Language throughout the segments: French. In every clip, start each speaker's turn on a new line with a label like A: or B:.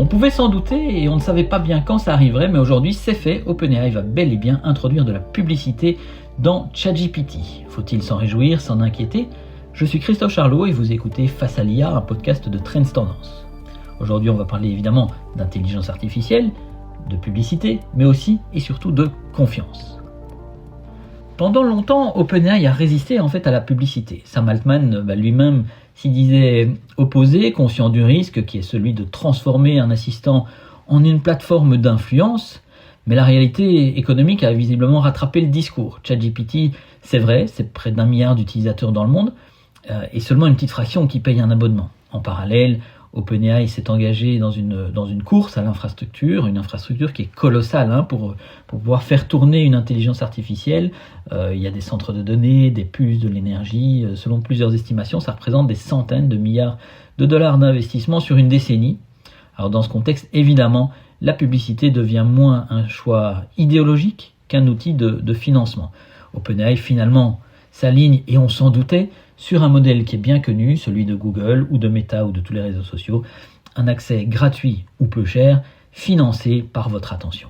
A: pouvait s'en douter et on ne savait pas bien quand ça arriverait, mais aujourd'hui c'est fait, OpenAI va bel et bien introduire de la publicité dans ChatGPT. Faut-il s'en réjouir, s'en inquiéter ? Je suis Christophe Charlot et vous écoutez Face à l'IA, un podcast de Trends Tendance. Aujourd'hui on va parler évidemment d'intelligence artificielle, de publicité, mais aussi et surtout de confiance. Pendant longtemps, OpenAI a résisté en fait à la publicité. Sam Altman lui-même s'y disait opposé, conscient du risque qui est celui de transformer un assistant en une plateforme d'influence, mais la réalité économique a visiblement rattrapé le discours. ChatGPT, c'est vrai, c'est près d'1 milliard d'utilisateurs dans le monde, et seulement une petite fraction qui paye un abonnement. En parallèle, OpenAI s'est engagé dans une course à l'infrastructure, une infrastructure qui est colossale pour pouvoir faire tourner une intelligence artificielle. Il y a des centres de données, des puces, de l'énergie. Selon plusieurs estimations, ça représente des centaines de milliards de dollars d'investissement sur une décennie. Alors dans ce contexte, évidemment, la publicité devient moins un choix idéologique qu'un outil de financement. OpenAI finalement s'aligne, et on s'en doutait, sur un modèle qui est bien connu, celui de Google ou de Meta ou de tous les réseaux sociaux, un accès gratuit ou peu cher, financé par votre attention.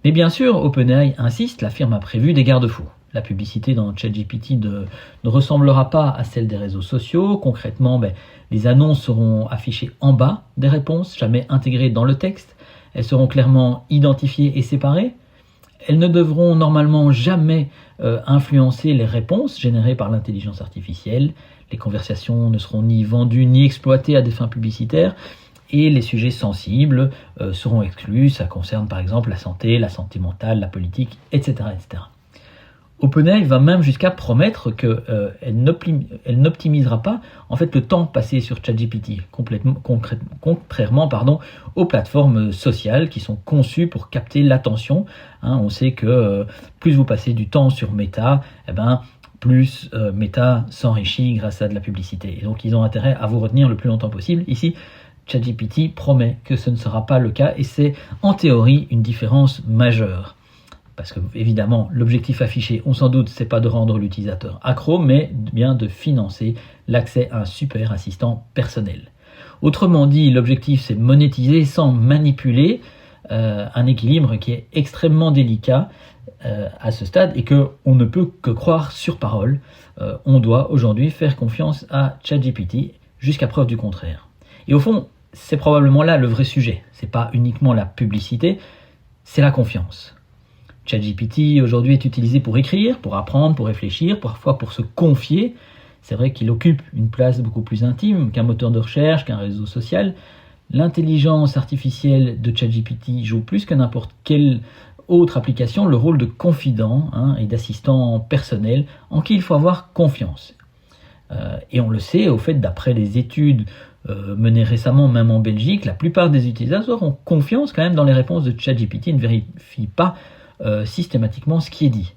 A: Mais bien sûr, OpenAI insiste, la firme a prévu des garde-fous. La publicité dans ChatGPT ne ressemblera pas à celle des réseaux sociaux. Concrètement, les annonces seront affichées en bas des réponses, jamais intégrées dans le texte. Elles seront clairement identifiées et séparées. Elles ne devront normalement jamais influencer les réponses générées par l'intelligence artificielle. Les conversations ne seront ni vendues ni exploitées à des fins publicitaires et les sujets sensibles seront exclus. Ça concerne par exemple la santé mentale, la politique, etc. etc. OpenAI va même jusqu'à promettre qu'elle n'optimisera pas en fait le temps passé sur ChatGPT, contrairement aux plateformes sociales qui sont conçues pour capter l'attention. On sait que plus vous passez du temps sur Meta, plus Meta s'enrichit grâce à de la publicité. Et donc ils ont intérêt à vous retenir le plus longtemps possible. Ici, ChatGPT promet que ce ne sera pas le cas et c'est en théorie une différence majeure. Parce que, évidemment, l'objectif affiché, on s'en doute, c'est pas de rendre l'utilisateur accro, mais bien de financer l'accès à un super assistant personnel. Autrement dit, l'objectif, c'est monétiser sans manipuler un équilibre qui est extrêmement délicat à ce stade et qu'on ne peut que croire sur parole. On doit aujourd'hui faire confiance à ChatGPT jusqu'à preuve du contraire. Et au fond, c'est probablement là le vrai sujet. C'est pas uniquement la publicité, c'est la confiance. ChatGPT aujourd'hui est utilisé pour écrire, pour apprendre, pour réfléchir, parfois pour se confier. C'est vrai qu'il occupe une place beaucoup plus intime qu'un moteur de recherche, qu'un réseau social. L'intelligence artificielle de ChatGPT joue plus que n'importe quelle autre application le rôle de confident et d'assistant personnel en qui il faut avoir confiance. Et on le sait, au fait, d'après les études menées récemment, même en Belgique, la plupart des utilisateurs ont confiance quand même dans les réponses de ChatGPT et ne vérifient pas systématiquement ce qui est dit.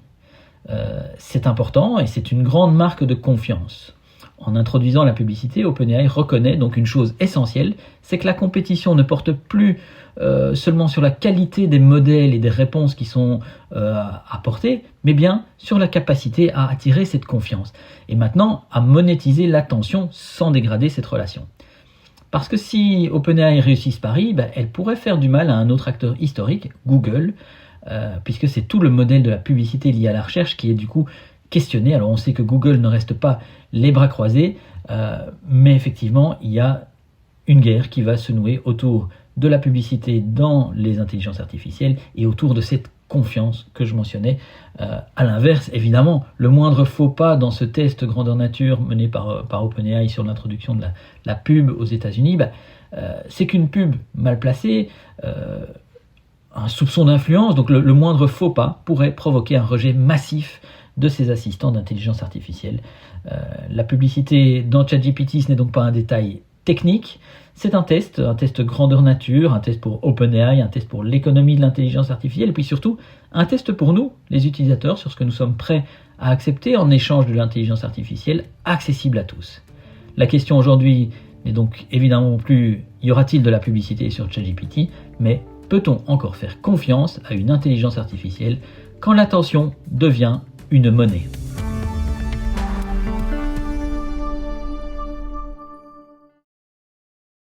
A: C'est important et c'est une grande marque de confiance. En introduisant la publicité, OpenAI reconnaît donc une chose essentielle, c'est que la compétition ne porte plus seulement sur la qualité des modèles et des réponses qui sont apportées, mais bien sur la capacité à attirer cette confiance et maintenant à monétiser l'attention sans dégrader cette relation. Parce que si OpenAI réussit ce pari, elle pourrait faire du mal à un autre acteur historique, Google, puisque c'est tout le modèle de la publicité lié à la recherche qui est du coup questionné. Alors on sait que Google ne reste pas les bras croisés, mais effectivement il y a une guerre qui va se nouer autour de la publicité dans les intelligences artificielles et autour de cette confiance que je mentionnais. À l'inverse, évidemment, le moindre faux pas dans ce test grandeur nature mené par OpenAI sur l'introduction de la pub aux États-Unis, c'est qu'une pub mal placée, un soupçon d'influence, donc le moindre faux pas pourrait provoquer un rejet massif de ces assistants d'intelligence artificielle. La publicité dans ChatGPT, ce n'est donc pas un détail technique, c'est un test grandeur nature, un test pour OpenAI, un test pour l'économie de l'intelligence artificielle, et puis surtout un test pour nous, les utilisateurs, sur ce que nous sommes prêts à accepter en échange de l'intelligence artificielle accessible à tous. La question aujourd'hui n'est donc évidemment plus y aura-t-il de la publicité sur ChatGPT, mais peut-on encore faire confiance à une intelligence artificielle quand l'attention devient une monnaie ?